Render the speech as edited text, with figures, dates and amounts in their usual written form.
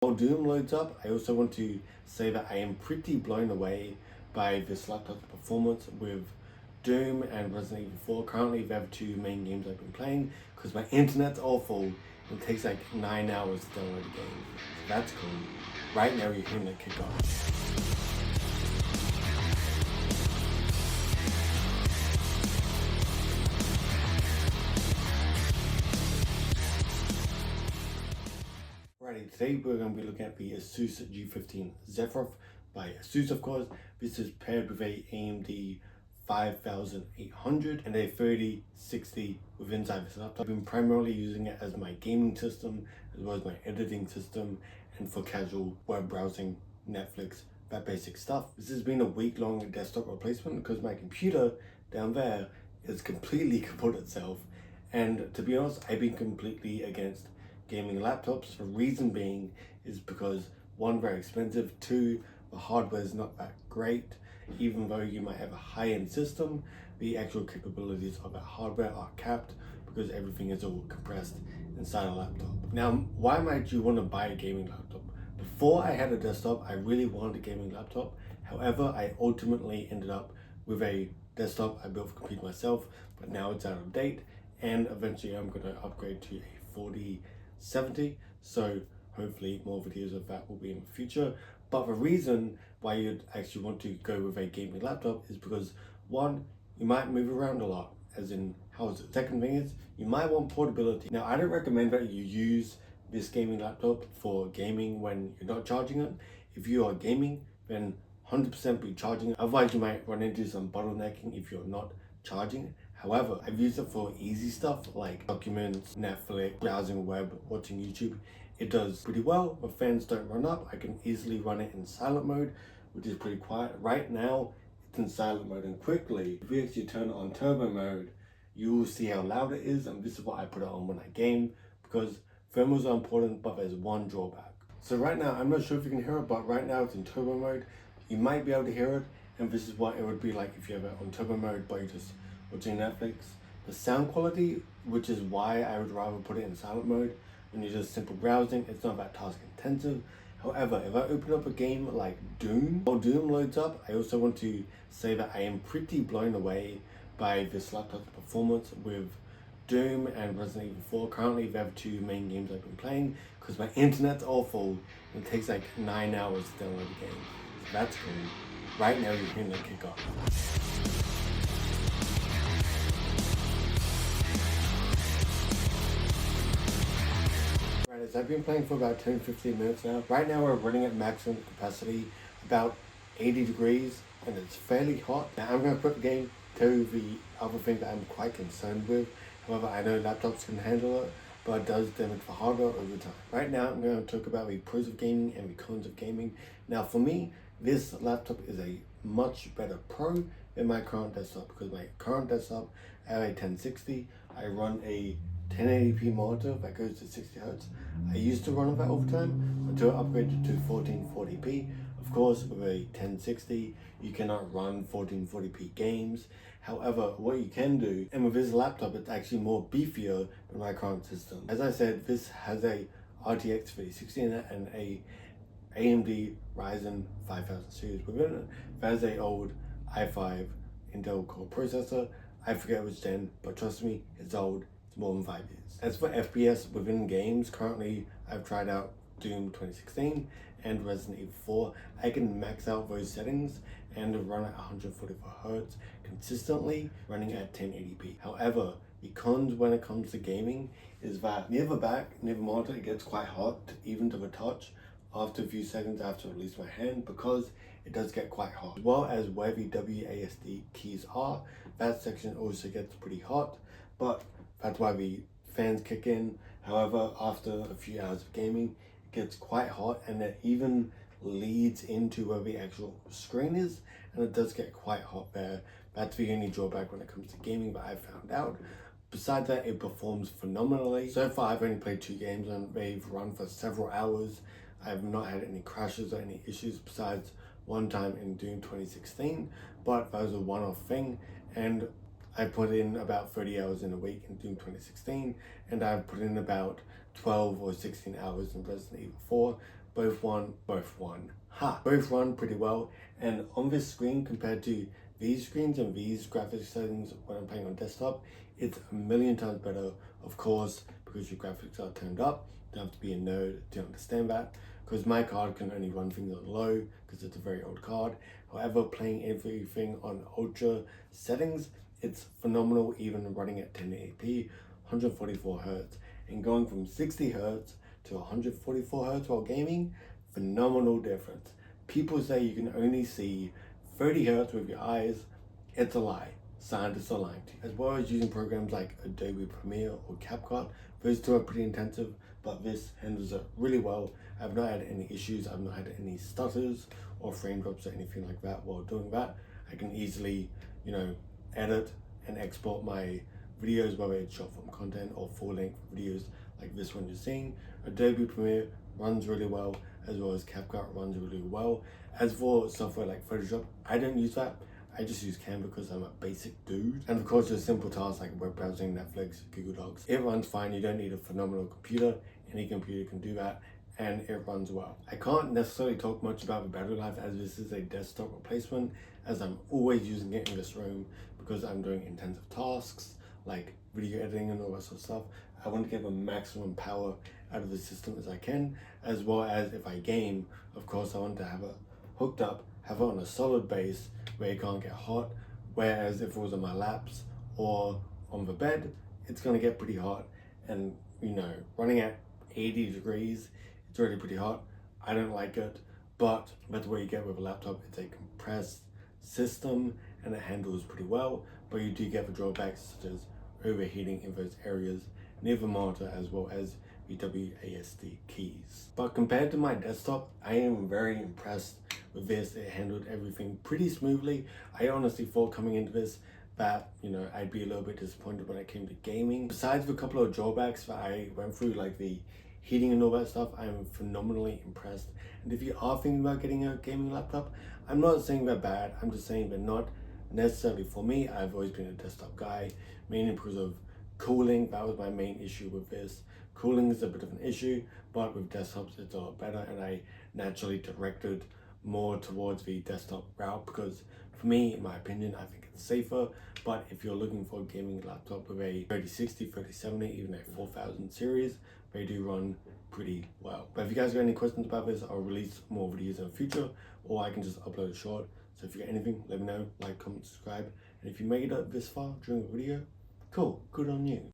While Doom loads up, I also want to say that I am pretty blown away by this laptop's performance with Doom and Resident Evil 4. Currently, they're the two main games I've been playing because my internet's awful and it takes like 9 hours to download a game. So that's cool. Right now, you're hearing it kick off. Alrighty, today we're going to be looking at the ASUS G15 Zephyrus by ASUS, of course. This is paired with a AMD 5800 and a 3060 with inside this laptop. I've been primarily using it as my gaming system, as well as my editing system, and for casual web browsing, Netflix, that basic stuff. This has been a week-long desktop replacement because my computer down there is completely kaput itself. And to be honest, I've been completely against gaming laptops. The reason being is because one, very expensive, two, the hardware is not that great. Even though you might have a high-end system, the actual capabilities of that hardware are capped because everything is all compressed inside a laptop. Now, why might you want to buy a gaming laptop? Before I had a desktop, I really wanted a gaming laptop. However, I ultimately ended up with a desktop I built for computer myself, but now it's out of date, and eventually I'm going to upgrade to a 4070, so hopefully more videos of that will be in the future. But the reason why you'd actually want to go with a gaming laptop is because, one, you might move around a lot, as in how's it. Second thing is, you might want portability. Now, I don't recommend that you use this gaming laptop for gaming when you're not charging it. If you are gaming, then 100% be charging it. Otherwise, you might run into some bottlenecking if you're not charging it. However, I've used it for easy stuff like documents, Netflix, browsing web, watching YouTube. It does pretty well. The fans don't run up. I can easily run it in silent mode, which is pretty quiet. Right now, it's in silent mode, and quickly, if we actually turn it on turbo mode, you will see how loud it is, and this is what I put it on when I game, because thermals are important, but there's one drawback. So right now, I'm not sure if you can hear it, but right now it's in turbo mode. You might be able to hear it, and this is what it would be like if you have it on turbo mode, but you're just watching Netflix. The sound quality, which is why I would rather put it in silent mode, when you're just simple browsing, it's not that task intensive. However, if I open up a game like Doom, while Doom loads up, I also want to say that I am pretty blown away by this laptop's performance with Doom and Resident Evil 4. Currently, they have two main games I've been playing because my internet's awful and it takes like 9 hours to download a game. So that's cool. Right now, you're hearing it kick off. I've been playing for about 10-15 minutes now. Right now we're running at maximum capacity, about 80 degrees, and it's fairly hot. Now I'm going to put the game to the other thing that I'm quite concerned with. However, I know laptops can handle it, but it does damage the hardware over time. Right now I'm going to talk about the pros of gaming and the cons of gaming. Now for me, this laptop is a much better pro than my current desktop, because my current desktop, I have a 1060, I run a 1080p monitor that goes to 60 Hz. I used to run on that all the time until I upgraded to 1440p. Of course, with a 1060, you cannot run 1440p games. However, what you can do, and with this laptop, it's actually more beefier than my current system. As I said, this has a RTX 3060 in it and a AMD Ryzen 5000 series within it. That is a old i5 Intel Core processor. I forget which gen, but trust me, it's old. More than 5 years. As for FPS within games, currently I've tried out Doom 2016 and Resident Evil 4. I can max out those settings and run at 144 Hz consistently, running at 1080p. However, the cons when it comes to gaming is that near the back, near the monitor, it gets quite hot, even to the touch, after a few seconds after I release my hand, because it does get quite hot. As well as where the WASD keys are, that section also gets pretty hot, but that's why the fans kick in. However, after a few hours of gaming, it gets quite hot, and it even leads into where the actual screen is, and it does get quite hot there. That's the only drawback when it comes to gaming that I found out. Besides that, it performs phenomenally. So far, I've only played 2 games and they've run for several hours. I have not had any crashes or any issues besides one time in Doom 2016, but that was a one-off thing, and I put in about 30 hours in a week in Doom 2016, and I've put in about 12 or 16 hours in Resident Evil 4, both run pretty well. And on this screen, compared to these screens and these graphics settings when I'm playing on desktop, it's a million times better, of course, because your graphics are turned up. You don't have to be a nerd to understand that, because my card can only run things on low because it's a very old card. However, playing everything on ultra settings, it's phenomenal, even running at 1080p, 144 Hertz, and going from 60 Hertz to 144 Hertz while gaming, phenomenal difference. People say you can only see 30 Hertz with your eyes. It's a lie. Scientists are lying to you. As well as using programs like Adobe Premiere or CapCut, those two are pretty intensive, but this handles it really well. I've not had any issues, I've not had any stutters or frame drops or anything like that while doing that. I can easily, edit and export my videos, whether it's short form content or full length videos like this one you're seeing. Adobe Premiere runs really well, as well as CapCut runs really well. As for software like Photoshop, I don't use that. I just use Canva because I'm a basic dude. And of course, there's simple tasks like web browsing, Netflix, Google Docs. It runs fine. You don't need a phenomenal computer. Any computer can do that, and it runs well. I can't necessarily talk much about the battery life, as this is a desktop replacement, as I'm always using it in this room because I'm doing intensive tasks like video editing and all that sort of stuff. I want to get the maximum power out of the system as I can, as well as if I game, of course, I want to have it hooked up, have it on a solid base where it can't get hot, whereas if it was on my laps or on the bed, it's going to get pretty hot. And running at 80 degrees, it's already pretty hot. I don't like it, but that's what you get with a laptop. It's a compressed system and it handles pretty well, but you do get the drawbacks such as overheating in those areas near the monitor, as well as the WASD keys. But compared to my desktop, I am very impressed with this. It handled everything pretty smoothly. I honestly thought coming into this that I'd be a little bit disappointed when it came to gaming. Besides the couple of drawbacks that I went through, like the heating and all that stuff, I'm phenomenally impressed. And if you are thinking about getting a gaming laptop, I'm not saying they're bad, I'm just saying they're not necessarily for me. I've always been a desktop guy, mainly because of cooling. That was my main issue with this. Cooling is a bit of an issue, but with desktops it's a lot better, and I naturally directed more towards the desktop route because for me, in my opinion, I think it's safer. But if you're looking for a gaming laptop with a 3060, 3070, even a 4000 series, they do run pretty well. But if you guys got any questions about this, I'll release more videos in the future, or I can just upload a short. So if you got anything, let me know, like, comment, subscribe. And if you made it this far during the video, cool, good on you.